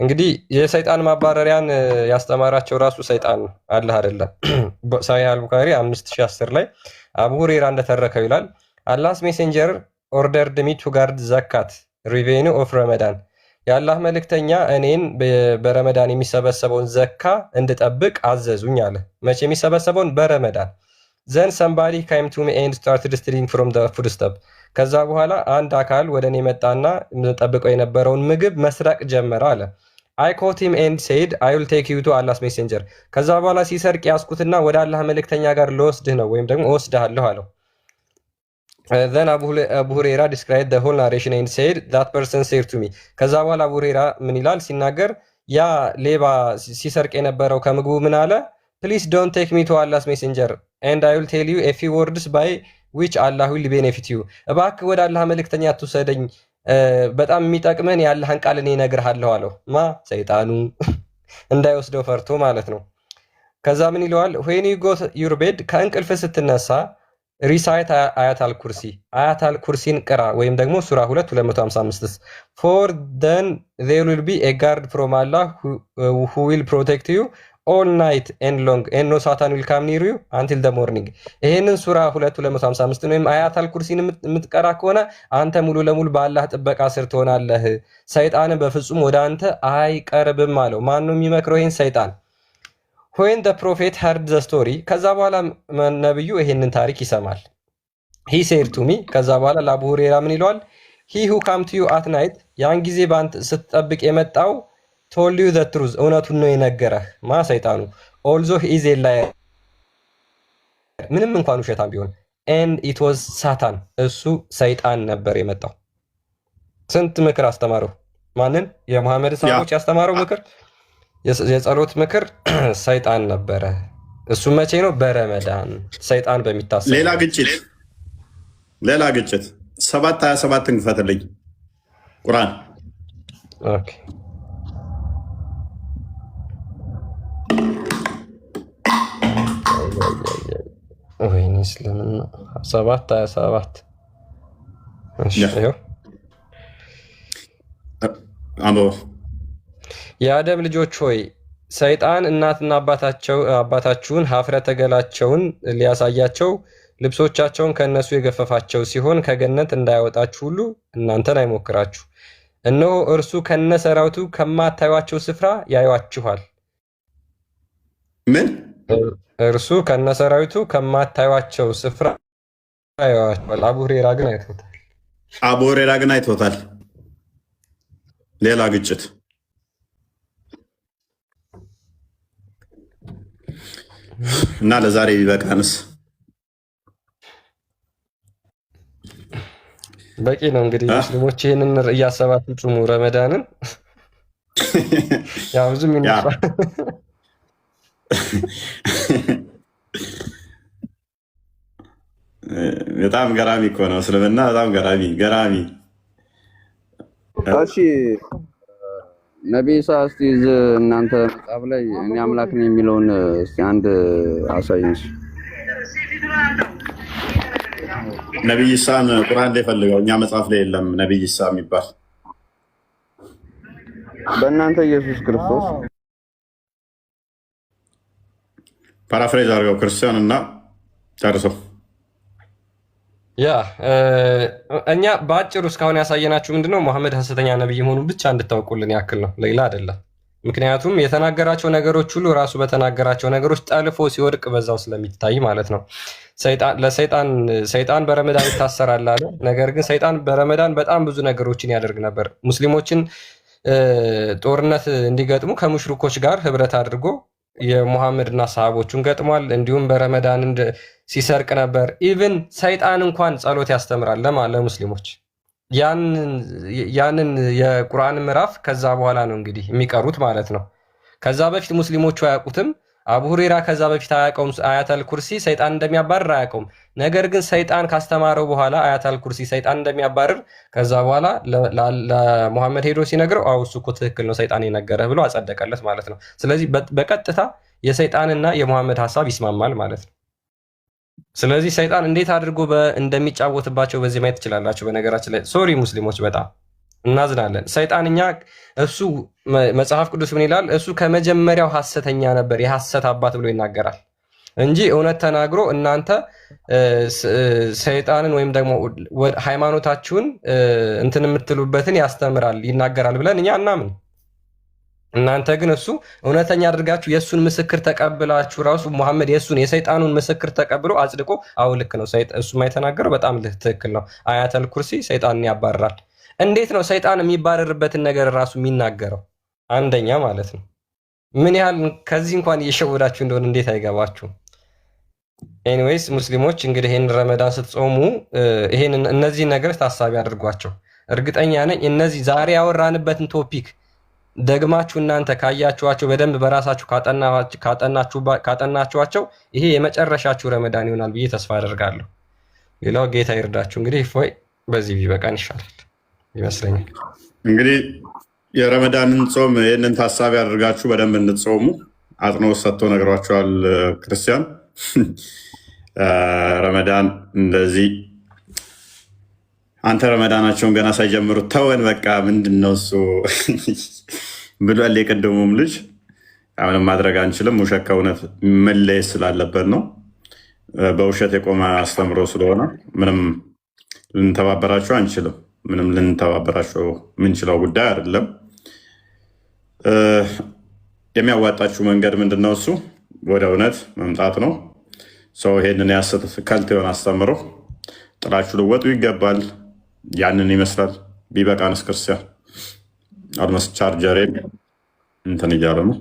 እንግዲህ የሰይጣን ማባረሪያን ያስተማራቸው ራሱ ሰይጣን ነው፣ አላህ አይደለም። ሳሂህ አልቡኻሪ 5010 ላይ አቡ ሁረይራ እንደተረከው ይላል አላህስ ሜሴንጀር ኦርደርድ ሚ ቱ ጋርድ ዘካት ሪቬኒ ኦፍ ረመዳን፣ የአላህ መልእክተኛ እኔን በረመዳን የሚሰበሰበውን ዘካ እንድጠብቅ አዘዙኝ አለ። መቼ የሚሰበሰበውን? በረመዳን። ዘን ሰምባዲ ካይም ቱ ሚ ኤንድ ስታርትድ ስቲሊንግ ፍሮም ዘ ፉድ ስተፕ፣ ከዛ በኋላ አንድ አካል ወደ እኔ መጣና ጠብቀው የነበረውን ምግብ መስረቅ ጀመረ አለ። አይ ኮት ሂም ኤንድ ሴድ አይ ዊል ቴክ ዩ ቱ አላህስ ሜሴንጀር፣ ከዛ በኋላ ሲሰርቅ ያስኩትና ወደ አላህ መልእክተኛ ጋር ልወስድህ ነው ወይም ደግሞ እወስድሃለሁ አለው። then Abu Huraira described the whole narration and said that person said to me, ከዛ በኋላ አቡ ሁረይራ ምን ይላል ሲናገር ያ ሌባ ሲሰርቅ የነበረው ከምግቡ ምን አለ? please don't take me to Allah's messenger and I will tell you a few words by which Allah will benefit you፣ እባክህ ወደ አላህ መልእክተኛ አትውሰደኝ፣ በጣም የሚጠቅመን የአላህን ቃል እኔ እነግርሃለሁ አለው። ሰይጣኑ እንዳይወስደው ፈርቶ ማለት ነው። ከዛ ምን ይለዋል? when you go your bed፣ ከእንቅልፍ ስትነሳ ሪሳይት አያታል ኩርሲ፣ አያታል ኩርሲን ቅራ ወይም ደግሞ ሱራ 2:255 for then there will be a guard from Allah who will protect you all night and long and no Satan will come near you until the morning። ይሄንን ሱራ 2:255 ወይም አያታል ኩርሲን የምትቀራ ከሆነ አንተ ሙሉ ለሙሉ በአላህ ጥበቃ ስር ትሆናለህ፣ ሰይጣን በፍጹም ወደ አንተ አይቀርብም አለው። ማን ነው የሚመክረው? ይሄን ሰይጣን። when the prophet heard the story፣ ከዛ በኋላ ነብዩ ይሄንን ታሪክ ይሰማል። he said to me፣ ከዛ በኋላ ለአቡ ሁረይራ ምን ይለዋል? he who come to you at night፣ ያን ጊዜ ባንተ ስትጠብቅ የመጣው told you the truth፣ እውነቱን ነው የነገረህ። ሰይጣኑ although he is a liar፣ ምንም እንኳን ውሸታም ቢሆን and it was Satan፣ እሱ ሰይጣን ነበር የመጣው። ስንት ምክር አስተማረው? ማንን? የሙሐመድ ሰዎች ያስተማረው ምክር፣ የጸሎት ምክር ሰይጣን ነበረ። እሱ መቼ ነው? በረመዳን ሰይጣን በሚታሰብ ሌላ ግጭት 7:27 እንክፈትልኝ ቁርአን። ኦኬ ወይኔ እስልምና 7:27 እሺ የአደም ልጆች ሆይ ሰይጣን እናትና አባታችሁን ሀፍረተ ገላቸውን ሊያሳያቸው ልብሶቻቸውን ከእነሱ የገፈፋቸው ሲሆን ከገነት እንዳያወጣችሁ ሁሉ እናንተን አይሞክራችሁ። እነሆ እርሱ ከነሰራዊቱ ከማታዩአቸው ስፍራ ያዩአችኋል። ምን? እርሱ ከነሰራዊቱ ከማታዩአቸው ስፍራ ያዩአችኋል። አቡ ሁረይራ ግን አይቶታል። ሌላ ግጭት እና ለዛሬ ቢበቃንስ በቂ ነው። እንግዲህ ሙስሊሞች ይህንን እያሰባችሁ ጹሙ ረመዳንን። ያው ብዙም ይነሳ በጣም ገራሚ እኮ ነው እስልምና፣ በጣም ገራሚ። እሺ ነቢይ ኢሳ እስቲ እናንተ መጽሐፍ ላይ እኔ አምላክ ነኝ የሚለውን እስቲ አንድ አሳይኝ። ነቢይ ኢሳን ቁርአን ላይ ፈልገው፣ እኛ መጽሐፍ ላይ የለም ነቢይ ኢሳ የሚባል። በእናንተ ኢየሱስ ክርስቶስ ፓራፍሬዝ አድርገው ክርስቲያን እና ጨርሶ ያ እኛ በአጭሩ እስካሁን ያሳየናችሁ ምንድነው መሐመድ ሐሰተኛ ነብይ መሆኑን ብቻ እንድታውቁልን ያክል ነው፣ ሌላ አይደለም። ምክንያቱም የተናገራቸው ነገሮች ሁሉ ራሱ በተናገራቸው ነገሮች ጠልፎ ሲወድቅ በዛው ስለሚታይ ማለት ነው። ሰይጣን በረመዳን ይታሰራል አለ። ነገር ግን ሰይጣን በረመዳን በጣም ብዙ ነገሮችን ያደርግ ነበር። ሙስሊሞችን ጦርነት እንዲገጥሙ ከሙሽሪኮች ጋር ህብረት አድርጎ የሙሐመድና ሰሃቦቹን ገጥሟል። እንዲሁም በረመዳን ሲሰርቅ ነበር። ኢቭን ሰይጣን እንኳን ጸሎት ያስተምራል ለሙስሊሞች። ያንን የቁርአን ምዕራፍ ከዛ በኋላ ነው እንግዲህ የሚቀሩት ማለት ነው። ከዛ በፊት ሙስሊሞቹ አያውቁትም። አቡ ሁሬራ ከዛ በፊት አያውቀውም አያተል ኩርሲ ሰይጣን እንደሚያባርር አያውቀውም። ነገር ግን ሰይጣን ካስተማረው በኋላ አያተል ኩርሲ ሰይጣን እንደሚያባርር ከዛ በኋላ ለሙሐመድ ሄዶ ሲነግረው አው እሱ እኮ ትክክል ነው ሰይጣን የነገረህ ብሎ አጸደቀለት ማለት ነው። ስለዚህ በቀጥታ የሰይጣንና የሙሐመድ ሐሳብ ይስማማል ማለት ነው። ስለዚህ ሰይጣን እንዴት አድርጎ እንደሚጫወትባቸው በዚህ ማየት ትችላላችሁ። በነገራችን ላይ ሶሪ ሙስሊሞች በጣም እናዝናለን። ሰይጣን እሱ መጽሐፍ ቅዱስ ምን ይላል? እሱ ከመጀመሪያው ሐሰተኛ ነበር፣ የሐሰት አባት ብሎ ይናገራል እንጂ እውነት ተናግሮ እናንተ ሰይጣንን ወይም ደግሞ ሃይማኖታችሁን እንትን የምትሉበትን ያስተምራል ይናገራል ብለን እኛ እናምን። እናንተ ግን እሱ እውነተኛ አድርጋችሁ የእሱን ምስክር ተቀብላችሁ ራሱ ሙሐመድ የሰይጣኑን ምስክር ተቀብሎ አጽድቆ አው ልክ ነው እሱ የተናገረው በጣም ትክክል ነው፣ አያተል ኩርሲ ሰይጣንን ያባርራል። እንዴት ነው ሰይጣን የሚባረርበትን ነገር ራሱ የሚናገረው? አንደኛ ማለት ነው። ምን ያህል ከዚህ እንኳን እየሸወዳችሁ እንደሆነ እንዴት አይገባችሁም? ኤኒዌይስ ሙስሊሞች እንግዲህ ይህን ረመዳን ስትጾሙ እነዚህ ነገሮች ታሳቢ አድርጓቸው። እርግጠኛ ነኝ እነዚህ ዛሬ ያወራንበትን ቶፒክ ደግማችሁ እናንተ ካያችኋቸው በደንብ በራሳችሁ ካጠናችኋቸው ይሄ የመጨረሻችሁ ረመዳን ይሆናል ብዬ ተስፋ አደርጋለሁ። ሌላው ጌታ ይርዳችሁ። እንግዲህ ፎይ በዚህ ቢበቃን ይሻላል ይመስለኛል። እንግዲህ የረመዳንን ጾም ይህንን ታሳቢ አድርጋችሁ በደንብ እንድትጾሙ አጽንኦት ሰጥቶ ነግሯቸዋል ክርስቲያን። ረመዳን እንደዚህ አንተ ረመዳናቸውን ገና ሳይጀምሩ ተወን በቃ ምንድን ነው እሱ ብሏል የቀደሙም ልጅ። ምንም ማድረግ አንችልም። ውሸት ከእውነት መለየት ስላለበት ነው። በውሸት የቆመ አስተምሮ ስለሆነ ምንም ልንተባበራቸው አንችልም። ምንም ልንተባበራቸው የምንችለው ጉዳይ አይደለም። የሚያዋጣችሁ መንገድ ምንድን ነው? እሱ ወደ እውነት መምጣት ነው። ሰው ይሄንን ያስት ከልት የሆነ አስተምሮ ጥላችሁ ልወጡ ይገባል። ያንን ይመስላል። ቢበቃንስ ክርስቲያን አድመስ ቻርጀሬ እንትን እያለ ነው።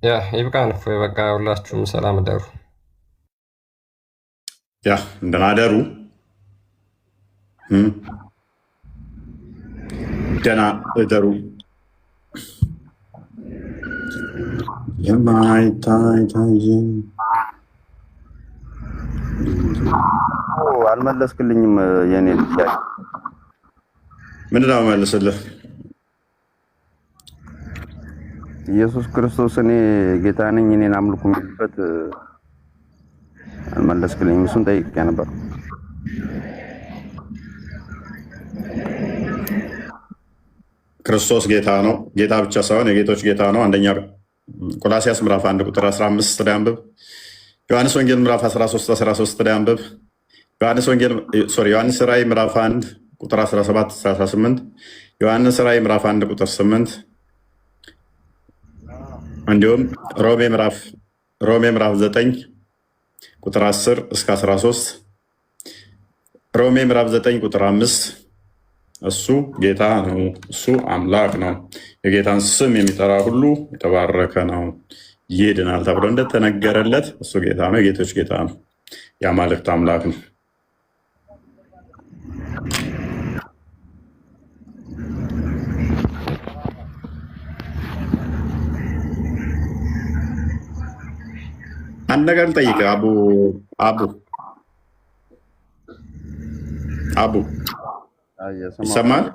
ያ ይብቃን። በቃ ሁላችሁም ሰላም እደሩ። ያ እንደናደሩ ደህና እደሩ። የማይታይ አልመለስክልኝም። የኔ ጥያቄ ምንድን ነው መልስልህ? ኢየሱስ ክርስቶስ እኔ ጌታ ነኝ እኔን አምልኩ የሚልበት አልመለስክልኝም። እሱን ጠይቄ ነበር። ክርስቶስ ጌታ ነው። ጌታ ብቻ ሳይሆን የጌቶች ጌታ ነው። አንደኛ ቆላሲያስ ምዕራፍ 1 ቁጥር 15 ላይ አንብብ። ዮሐንስ ወንጌል ምዕራፍ 13 ላይ አንብብ። ዮሐንስ ራእይ ምዕራፍ 1 ቁጥር 17-18፣ ዮሐንስ ራእይ ምዕራፍ 1 ቁጥር 8፣ እንዲሁም ሮሜ ምዕራፍ 9 ቁጥር 10-13፣ ሮሜ ምዕራፍ 9 ቁጥር 5። እሱ ጌታ ነው። እሱ አምላክ ነው። የጌታን ስም የሚጠራ ሁሉ የተባረከ ነው ይድናል ተብሎ እንደተነገረለት እሱ ጌታ ነው፣ የጌቶች ጌታ ነው፣ የአማልክት አምላክ ነው። አንድ ነገር ልጠይቅህ አቡ ይሰማል?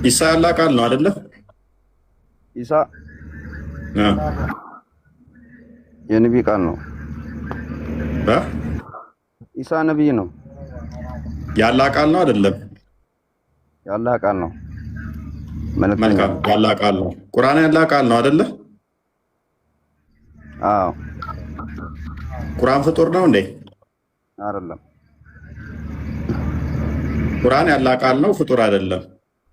ኢሳ ያላ ቃል ነው አይደለ? ኢሳ የነቢይ ቃል ነው። ኢሳ ነቢይ ነው። ያላ ቃል ነው አይደለም? ያላ ቃል ነው። መልካም፣ ያላ ቃል ነው። ቁርአን ያላ ቃል ነው አይደለ? አዎ። ቁርአን ፍጡር ነው እንዴ? አይደለም። ቁርአን ያላ ቃል ነው፣ ፍጡር አይደለም።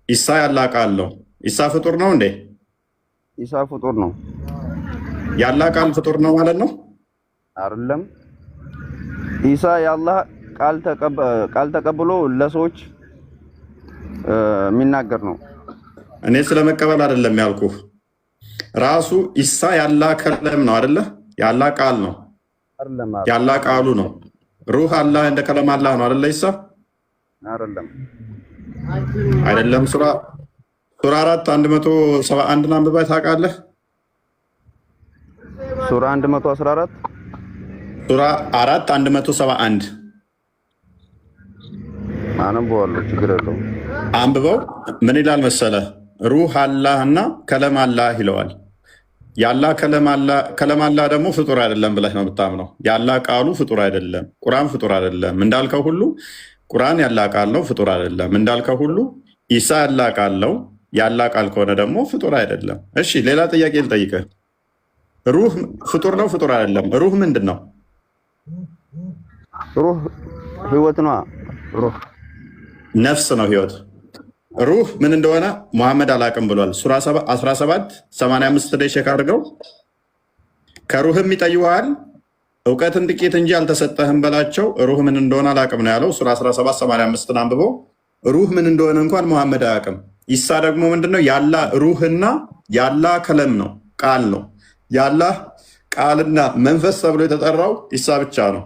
ኢሳ ያላ ቃል ነው። ኢሳ ፍጡር ነው እንዴ? ኢሳ ፍጡር ነው። ያላ ቃል ፍጡር ነው ማለት ነው? አይደለም። ኢሳ የአላህ ቃል ተቀብሎ ለሰዎች የሚናገር ነው። እኔ ስለመቀበል አይደለም ያልኩህ። ራሱ ኢሳ ያላ ከለም ነው አይደለ? ያላ ቃል ነው። ያላ ቃሉ ነው። ሩህ አላህ እንደ ከለም አላህ ነው አይደለ? ኢሳ አይደለም። አይደለም። ሱራ 4 171 አንብበህ ታውቃለህ? ሱራ 114 ሱራ 4 171 አነበዋለሁ። ችግር የለውም። አንብበው። ምን ይላል መሰለህ? ሩህ አላህና ከለም አላህ ይለዋል። ያላ ከለም አላህ ደግሞ ፍጡር አይደለም ብለህ ነው የምታምነው። ያላ ቃሉ ፍጡር አይደለም። ቁርአን ፍጡር አይደለም እንዳልከው ሁሉ ቁርአን ያላ ቃል ነው፣ ፍጡር አይደለም እንዳልከው ሁሉ ኢሳ ያላ ቃል ነው። ያላ ቃል ከሆነ ደግሞ ፍጡር አይደለም። እሺ ሌላ ጥያቄ ልጠይቅህ። ሩህ ፍጡር ነው፣ ፍጡር አይደለም? ሩህ ምንድን ነው? ሩህ ህይወት ነው። ሩህ ነፍስ ነው፣ ህይወት። ሩህ ምን እንደሆነ መሐመድ አላቅም ብሏል። ሱራ 17 85 ላይ ቼክ አድርገው። ከሩህም ይጠይዋል እውቀትን ጥቂት እንጂ አልተሰጠህም በላቸው፣ ሩህ ምን እንደሆነ አላቅም ነው ያለው። ሱራ 17 85 አንብበው። ሩህ ምን እንደሆነ እንኳን መሐመድ አያቅም። ኢሳ ደግሞ ምንድነው? ያላ ሩህና ያላ ከለም ነው፣ ቃል ነው። ያላ ቃልና መንፈስ ተብሎ የተጠራው ኢሳ ብቻ ነው።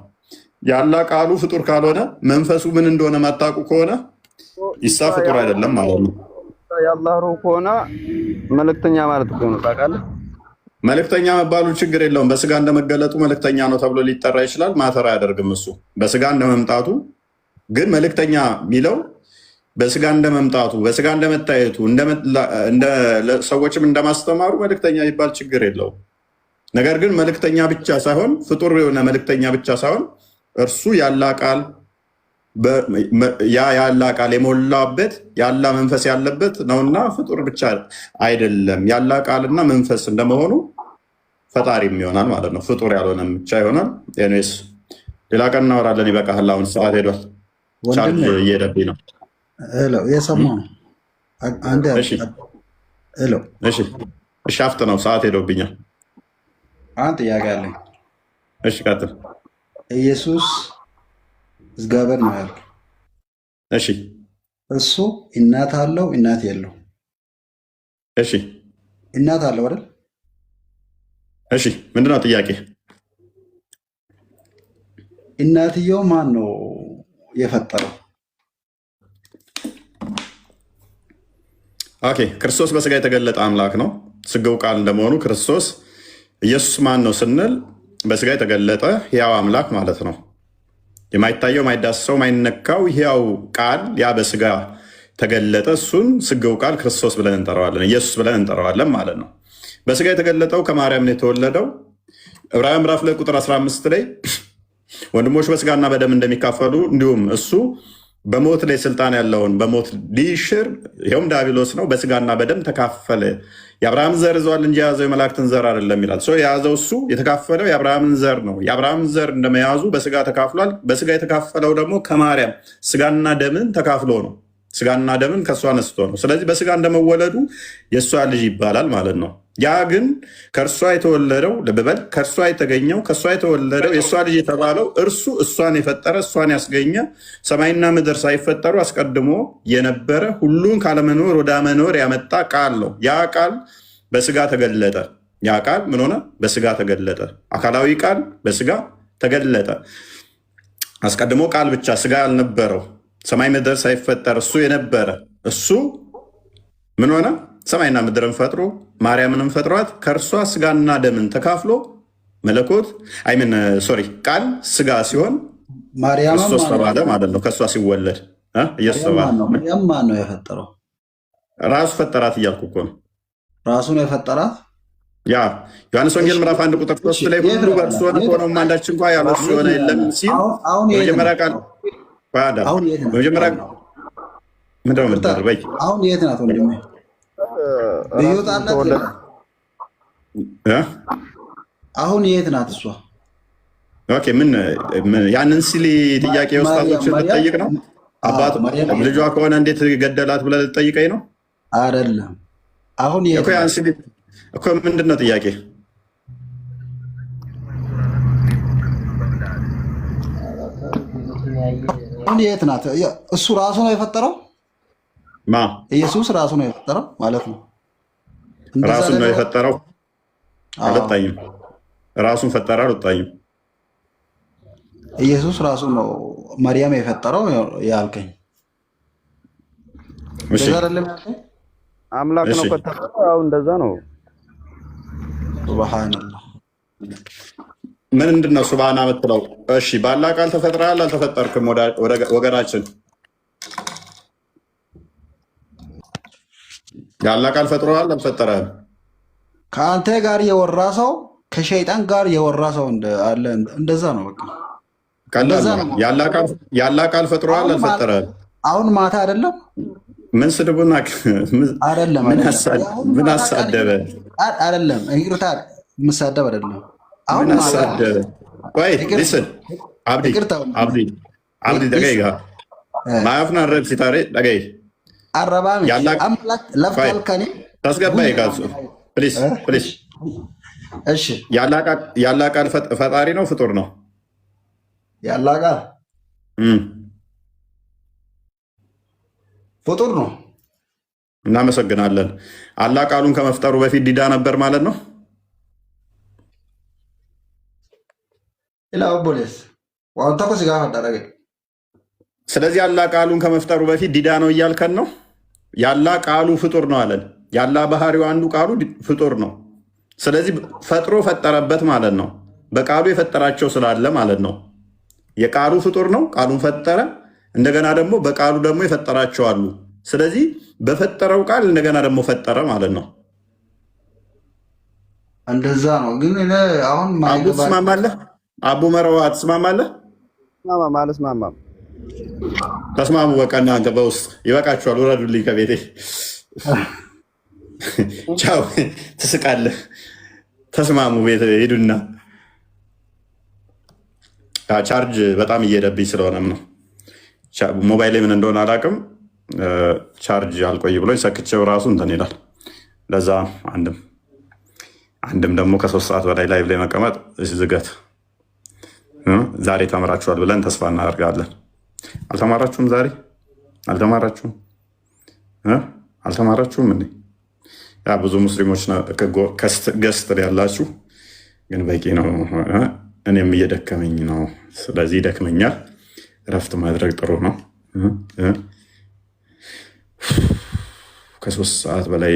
ያላ ቃሉ ፍጡር ካልሆነ መንፈሱ ምን እንደሆነ ማታውቁ ከሆነ ኢሳ ፍጡር አይደለም ማለት ነው። የአላህ ሩህ ከሆነ መልእክተኛ ማለት እኮ ነው። ታውቃለህ? መልእክተኛ መባሉ ችግር የለውም። በስጋ እንደመገለጡ መልእክተኛ ነው ተብሎ ሊጠራ ይችላል። ማተር አያደርግም። እሱ በስጋ እንደመምጣቱ ግን መልእክተኛ የሚለው በስጋ እንደመምጣቱ፣ በስጋ እንደመታየቱ፣ ሰዎችም እንደማስተማሩ መልእክተኛ ይባል ችግር የለውም። ነገር ግን መልእክተኛ ብቻ ሳይሆን ፍጡር የሆነ መልእክተኛ ብቻ ሳይሆን እርሱ ያላ ቃል ያላ ቃል የሞላበት ያላ መንፈስ ያለበት ነውና ፍጡር ብቻ አይደለም። ያላ ቃልና መንፈስ እንደመሆኑ ፈጣሪም ይሆናል ማለት ነው። ፍጡር ያልሆነም ብቻ ይሆናል። ኤኒዌይስ ሌላ ቀን እናወራለን። ይበቃል። አሁን ሰዓት ሄዷል። ቻርጅ እየሄደብኝ ነው። የሰማሁ ነው። እሺ አፍጥ ነው። ሰዓት ሄዶብኛል። አንድ ጥያቄ አለኝ። እሺ ቀጥል። ኢየሱስ እግዚአብሔር ነው ያልክ። እሺ እሱ እናት አለው እናት የለው? እሺ እናት አለው አይደል? እሺ ምንድነው ጥያቄ? እናትየው ማን ነው የፈጠረው? ኦኬ ክርስቶስ በስጋ የተገለጠ አምላክ ነው። ስጋው ቃል እንደመሆኑ ክርስቶስ ኢየሱስ ማን ነው ስንል በስጋ የተገለጠ ሕያው አምላክ ማለት ነው። የማይታየው ማይዳሰው ማይነካው ሕያው ቃል ያ በስጋ ተገለጠ። እሱን ስጋው ቃል ክርስቶስ ብለን እንጠራዋለን፣ ኢየሱስ ብለን እንጠራዋለን ማለት ነው። በስጋ የተገለጠው ከማርያም ነው የተወለደው። ዕብራውያን ምዕራፍ ላይ ቁጥር 15 ላይ ወንድሞች በስጋና በደም እንደሚካፈሉ እንዲሁም እሱ በሞት ላይ ስልጣን ያለውን በሞት ሊሽር ይኸውም ዲያብሎስ ነው፣ በስጋና በደም ተካፈለ። የአብርሃም ዘር ይዘዋል እንጂ የያዘው የመላእክትን ዘር አይደለም ይላል። የያዘው እሱ የተካፈለው የአብርሃምን ዘር ነው። የአብርሃምን ዘር እንደመያዙ በስጋ ተካፍሏል። በስጋ የተካፈለው ደግሞ ከማርያም ስጋና ደምን ተካፍሎ ነው። ስጋና ደምን ከእሷ ነስቶ ነው። ስለዚህ በስጋ እንደመወለዱ የእሷ ልጅ ይባላል ማለት ነው። ያ ግን ከእርሷ የተወለደው ልብበል ከእርሷ የተገኘው ከእሷ የተወለደው የእሷ ልጅ የተባለው እርሱ እሷን የፈጠረ እሷን ያስገኘ ሰማይና ምድር ሳይፈጠሩ አስቀድሞ የነበረ ሁሉን ካለመኖር ወደ መኖር ያመጣ ቃል ነው። ያ ቃል በስጋ ተገለጠ። ያ ቃል ምን ሆነ? በስጋ ተገለጠ። አካላዊ ቃል በስጋ ተገለጠ። አስቀድሞ ቃል ብቻ ስጋ ያልነበረው ሰማይ ምድር ሳይፈጠር እሱ የነበረ እሱ ምን ሆነ? ሰማይና ምድርን ፈጥሮ ማርያምንም ፈጥሯት ከእርሷ ስጋና ደምን ተካፍሎ መለኮት አይምን ሶሪ ቃል ስጋ ሲሆን ክርስቶስ ተባለ ማለት ነው። ከእሷ ሲወለድ ኢየሱስ ተባለ። ማርያም ማን ነው የፈጠረው? ራሱ ፈጠራት እያልኩ እኮ ነው። ራሱ ነው የፈጠራት። ያ ዮሐንስ ወንጌል ምዕራፍ 1 ቁጥር 3 ላይ ሁሉ በእርሱ ሆነ ከሆነው አንዳች እንኳ ያለ እርሱ የሆነ የለም ሲል መጀመሪያ ቃል መጀመሪያ ምንድን ነው የምትለው? በይ አሁን የት ናት ወንድሜ? አሁን የት ናት እሷ? ኦኬ ምን ያንን ሲል ጥያቄ ወስታቶችን ልጠይቅ ነው? አባቱ ልጇ ከሆነ እንዴት ገደላት ብለህ ልጠይቀኝ ነው? አይደለም። አሁን የት ናት እኮ ምንድን ነው ጥያቄ? አሁን የት ናት? እሱ ራሱ ነው የፈጠረው? ማ ኢየሱስ ራሱ ነው የፈጠረው ማለት ነው? ራሱን ነው የፈጠረው? አልወጣኝም። ራሱን ፈጠረ አልወጣኝም። ኢየሱስ ራሱ ነው ማርያም የፈጠረው ያልከኝ? እሺ አምላክ ነው ከተባለ አሁን እንደዛ ነው። ሱብሃንአላህ ምንድን ነው ሱብሃና የምትለው? እሺ ባላ ቃል ተፈጥረሃል አልተፈጠርክም? ወገናችን ያላ ቃል ፈጥሮሃል አልፈጠረህም? ከአንተ ጋር የወራ ሰው ከሸይጣን ጋር የወራ ሰው አለ። እንደዛ ነው በቃ። ያላ ቃል ፈጥሮሃል አልፈጠረህም? አሁን ማታ አይደለም ምን ስድቡና አይደለም ምን አሳደበ አይደለም ይቅርታ ምሳደብ አይደለም። አሁን አሳደበ ቆይ ሊስን አብዲ ደገይጋ ማያፍና ረብ ሲታሬ ደገይ አረባሚ አምላክ ለፍታል ከኔ ታስገባይ ጋዙ ፕሊዝ እሺ ያላ ቃል ፈጣሪ ነው ፍጡር ነው? ያላ ቃል ፍጡር ነው። እናመሰግናለን። አላህ ቃሉን ከመፍጠሩ በፊት ዲዳ ነበር ማለት ነው? ስለዚህ አላህ ቃሉን ከመፍጠሩ በፊት ዲዳ ነው እያልከን ነው? ያላ ቃሉ ፍጡር ነው አለን። ያላ ባህሪው አንዱ ቃሉ ፍጡር ነው። ስለዚህ ፈጥሮ ፈጠረበት ማለት ነው። በቃሉ የፈጠራቸው ስላለ ማለት ነው። የቃሉ ፍጡር ነው፣ ቃሉን ፈጠረ። እንደገና ደግሞ በቃሉ ደግሞ የፈጠራቸው አሉ። ስለዚህ በፈጠረው ቃል እንደገና ደግሞ ፈጠረ ማለት ነው። እንደዛ ነው። ግን አሁን አቡ ትስማማለህ? አቡ መረዋ ትስማማለህ? አልስማማም። ተስማሙ። በቃ እናንተ በውስጥ ይበቃችኋል። ውረዱልኝ ከቤቴ። ቻው። ትስቃለህ። ተስማሙ። ቤት ሂዱና ቻርጅ በጣም እየሄደብኝ ስለሆነም ነው። ሞባይል ምን እንደሆነ አላውቅም። ቻርጅ አልቆይ ብሎኝ ሰክቼው ራሱ እንትን ይላል። ለዛ አንድም ደግሞ ከ3 ሰዓት በላይ ላይቭ ላይ መቀመጥ ዝገት። ዛሬ ተምራችኋል ብለን ተስፋ እናደርጋለን። አልተማራችሁም? ዛሬ አልተማራችሁም እንዴ? ያ ብዙ ሙስሊሞች ገስት ያላችሁ ግን በቂ ነው። እኔም እየደከመኝ ነው። ስለዚህ ይደክመኛል። እረፍት ማድረግ ጥሩ ነው። ከ3 ሰዓት በላይ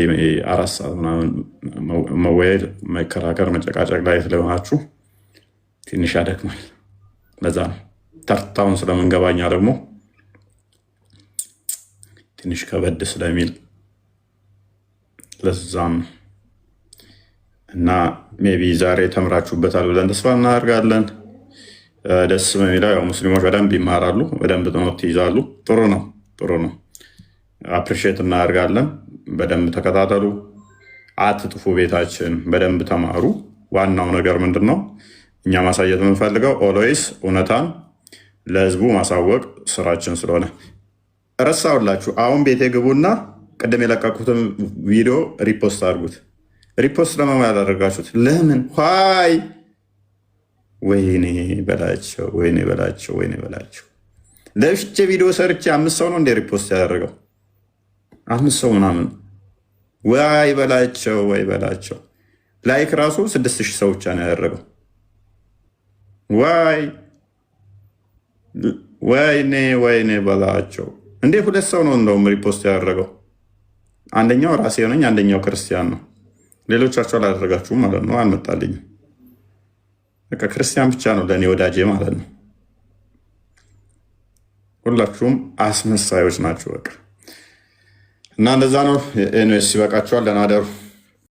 4 ሰዓት ምናምን መወያየት፣ መከራከር፣ መጨቃጨቅ ላይ ስለሆናችሁ ትንሽ ያደክማል። ለዛ ነው ተርታውን ስለምንገባኛ ደግሞ ትንሽ ከበድ ስለሚል ለዛም እና ሜቢ ዛሬ ተምራችሁበታል ብለን ተስፋ እናደርጋለን። ደስ በሚለው ያው ሙስሊሞች በደንብ ይማራሉ፣ በደንብ ትምህርት ይይዛሉ። ጥሩ ነው። አፕሪሼት እናደርጋለን። በደንብ ተከታተሉ፣ አትጥፉ፣ ቤታችን በደንብ ተማሩ። ዋናው ነገር ምንድን ነው? እኛ ማሳየት የምንፈልገው ኦልዌይስ እውነታን ለህዝቡ ማሳወቅ ስራችን ስለሆነ ረሳውላችሁ። አሁን ቤቴ ግቡና ቅድም የለቀኩትን ቪዲዮ ሪፖስት አድርጉት። ሪፖስት ለመማ ያላደረጋችሁት ለምን? ይ ወይኔ በላቸው። ለፍቼ ቪዲዮ ሰርቼ 5 ሰው ነው እንደ ሪፖስት ያደረገው 5 ሰው ምናምን። ወይ በላቸው ወይ በላቸው። ላይክ ራሱ 6000 ሰው ብቻ ነው ያደረገው። ወይኔ በላቸው። እንዴ 2 ሰው ነው እንደውም ሪፖስት ያደረገው። አንደኛው ራሴ ሆነኝ፣ አንደኛው ክርስቲያን ነው። ሌሎቻቸው አላደረጋችሁም ማለት ነው። አልመጣልኝም። በቃ ክርስቲያን ብቻ ነው ለእኔ ወዳጄ ማለት ነው። ሁላችሁም አስመሳዮች ናቸው በቃ። እና እንደዛ ነው። ኤኒዌይስ ይበቃችኋል። ደህና እደሩ።